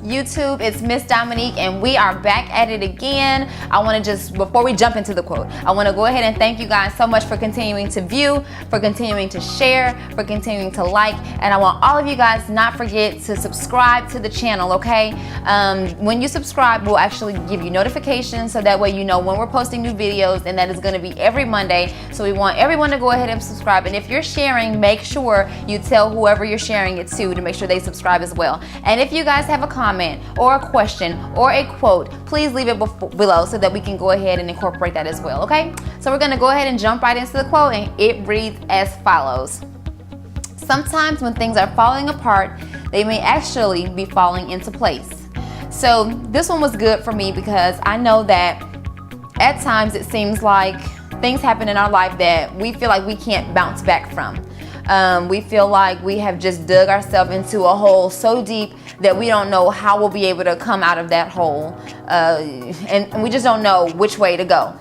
YouTube? It's Miss Dominique, and we are back at it again. I want to just, before we jump into the quote, I want to go ahead and thank you guys so much for continuing to view, for continuing to share, for continuing to like, and I want all of you guys not forget to subscribe to the channel, okay? When you subscribe, we'll actually give you notifications, so that way you know when we're posting new videos, and that is going to be every Monday. So we want everyone to go ahead and subscribe, and if you're sharing, make sure you tell whoever you're sharing it to make sure they subscribe as well. And if you guys have a comment or a question or a quote, please leave it below so that we can go ahead and incorporate that as well, okay? So we're going to go ahead and jump right into the quote, and it reads as follows. Sometimes when things are falling apart, they may actually be falling into place. So this one was good for me because I know that at times it seems like things happen in our life that we feel like we can't bounce back from. We feel like we have just dug ourselves into a hole so deep that we don't know how we'll be able to come out of that hole, and we just don't know which way to go.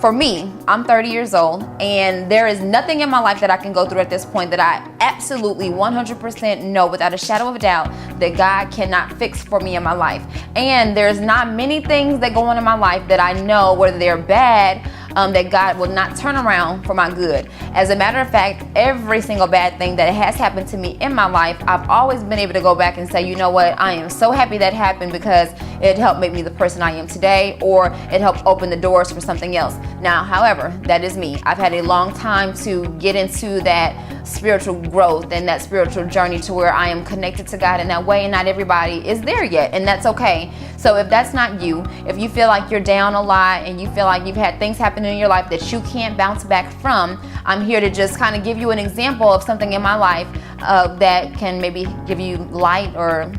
For me, I'm 30 years old, and there is nothing in my life that I can go through at this point that I absolutely 100% know without a shadow of a doubt that God cannot fix for me in my life. And there's not many things that go on in my life that I know, whether they're bad, that God will not turn around for my good. As a matter of fact, every single bad thing that has happened to me in my life, I've always been able to go back and say, you know what, I am so happy that happened because it helped make me the person I am today, or it helped open the doors for something else. Now, however, that is me. I've had a long time to get into that spiritual growth and that spiritual journey to where I am connected to God in that way, and not everybody is there yet, and that's okay. So if that's not you, if you feel like you're down a lot and you feel like you've had things happen in your life that you can't bounce back from, I'm here to just kind of give you an example of something in my life that can maybe give you light or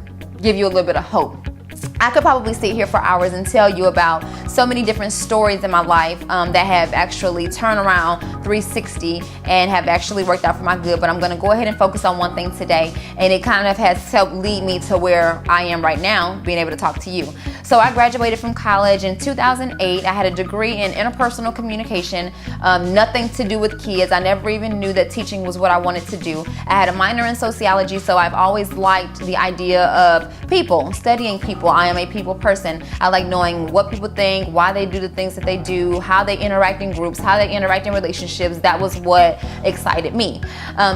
give you a little bit of hope. I could probably sit here for hours and tell you about so many different stories in my life that have actually turned around 360 and have actually worked out for my good, but I'm going to go ahead and focus on one thing today, and it kind of has helped lead me to where I am right now, being able to talk to you. So I graduated from college in 2008. I had a degree in interpersonal communication, nothing to do with kids. I never even knew that teaching was what I wanted to do. I had a minor in sociology, so I've always liked the idea of people, studying people. I am a people person. I like knowing what people think, why they do the things that they do, how they interact in groups, how they interact in relationships. That was what excited me.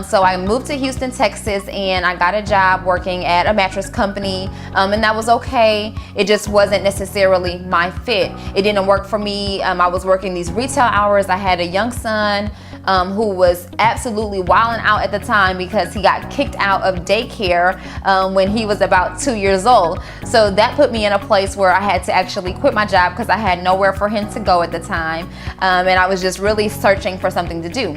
So I moved to Houston, Texas, and I got a job working at a mattress company, and that was okay. It just wasn't necessarily my fit. It didn't work for me. I was working these retail hours. I had a young son who was absolutely wilding out at the time because he got kicked out of daycare when he was about 2 years old. So that put me in a place where I had to actually quit my job because I had nowhere for him to go at the time, and I was just really searching for something to do.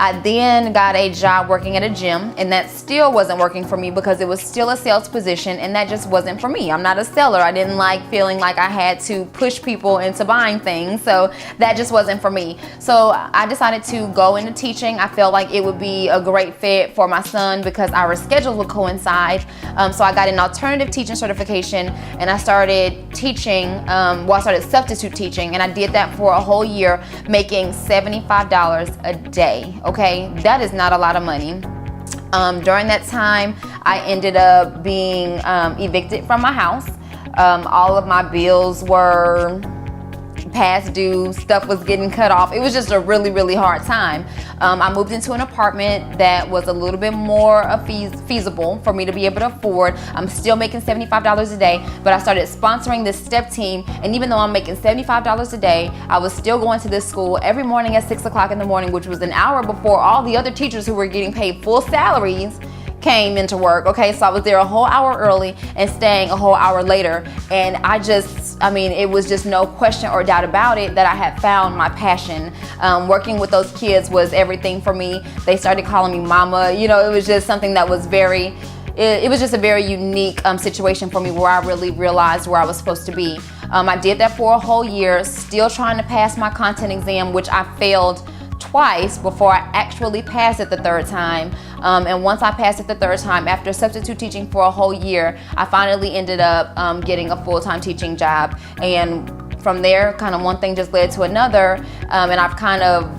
I then got a job working at a gym, and that still wasn't working for me because it was still a sales position, and that just wasn't for me. I'm not a seller. I didn't like feeling like I had to push people into buying things, so that just wasn't for me. So I decided to go into teaching. I felt like it would be a great fit for my son because our schedules would coincide. So I got an alternative teaching certification, and I started teaching, I started substitute teaching, and I did that for a whole year, making $75 a day. Okay, that is not a lot of money. During that time, I ended up being evicted from my house. All of my bills were past due, stuff was getting cut off. It was just a really, really hard time. I moved into an apartment that was a little bit more feasible for me to be able to afford. I'm still making $75 a day, but I started sponsoring this step team, and even though I'm making $75 a day, I was still going to this school every morning at 6 o'clock in the morning, which was an hour before all the other teachers who were getting paid full salaries came into work. Okay, so I was there a whole hour early and staying a whole hour later, and it was just no question or doubt about it that I had found my passion. Working with those kids was everything for me. They started calling me mama. You know, it was just something that was it was just a very unique situation for me, where I really realized where I was supposed to be. I did that for a whole year, still trying to pass my content exam, which I failed twice before I actually passed it the third time. And once I passed it the third time, after substitute teaching for a whole year, I finally ended up getting a full-time teaching job. And from there, kind of one thing just led to another, and I've kind of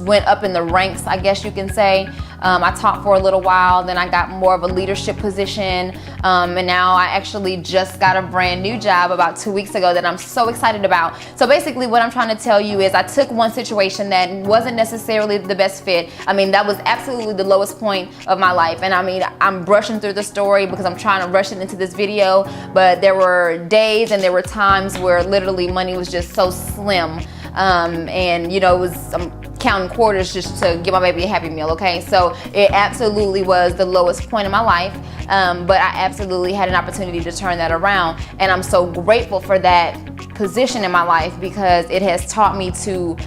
went up in the ranks, I guess you can say. I taught for a little while, then I got more of a leadership position, and now I actually just got a brand new job about 2 weeks ago that I'm so excited about. So basically what I'm trying to tell you is I took one situation that wasn't necessarily the best fit. I mean, that was absolutely the lowest point of my life, and I mean, I'm brushing through the story because I'm trying to rush it into this video, but there were days and there were times where literally money was just so slim, and you know, it was counting quarters just to give my baby a Happy Meal, okay? So it absolutely was the lowest point in my life, but I absolutely had an opportunity to turn that around, and I'm so grateful for that position in my life because it has taught me to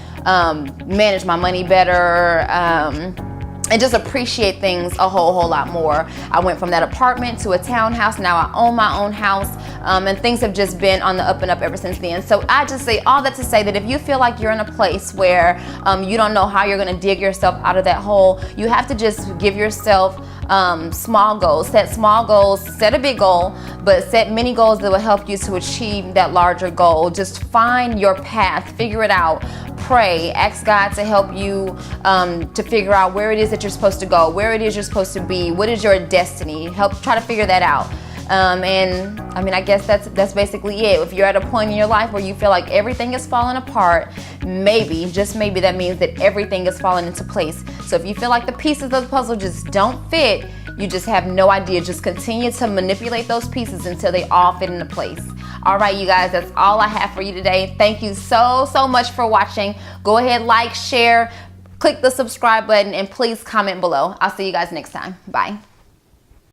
manage my money better, and just appreciate things a whole lot more. I went from that apartment to a townhouse. Now I own my own house, and things have just been on the up and up ever since then. So I just say all that to say that if you feel like you're in a place where you don't know how you're gonna dig yourself out of that hole, you have to just give yourself small goals. Set small goals, set a big goal, but set many goals that will help you to achieve that larger goal. Just find your path, figure it out. Pray, ask God to help you to figure out where it is that you're supposed to go, where it is you're supposed to be, what is your destiny. Help try to figure that out. And I mean, I guess that's basically it. If you're at a point in your life where you feel like everything is falling apart, maybe, just maybe, that means that everything is falling into place. So if you feel like the pieces of the puzzle just don't fit, you just have no idea. Just continue to manipulate those pieces until they all fit into place. All right, you guys, that's all I have for you today. Thank you so much for watching. Go ahead, like, share, click the subscribe button, and please comment below. I'll see you guys next time. Bye.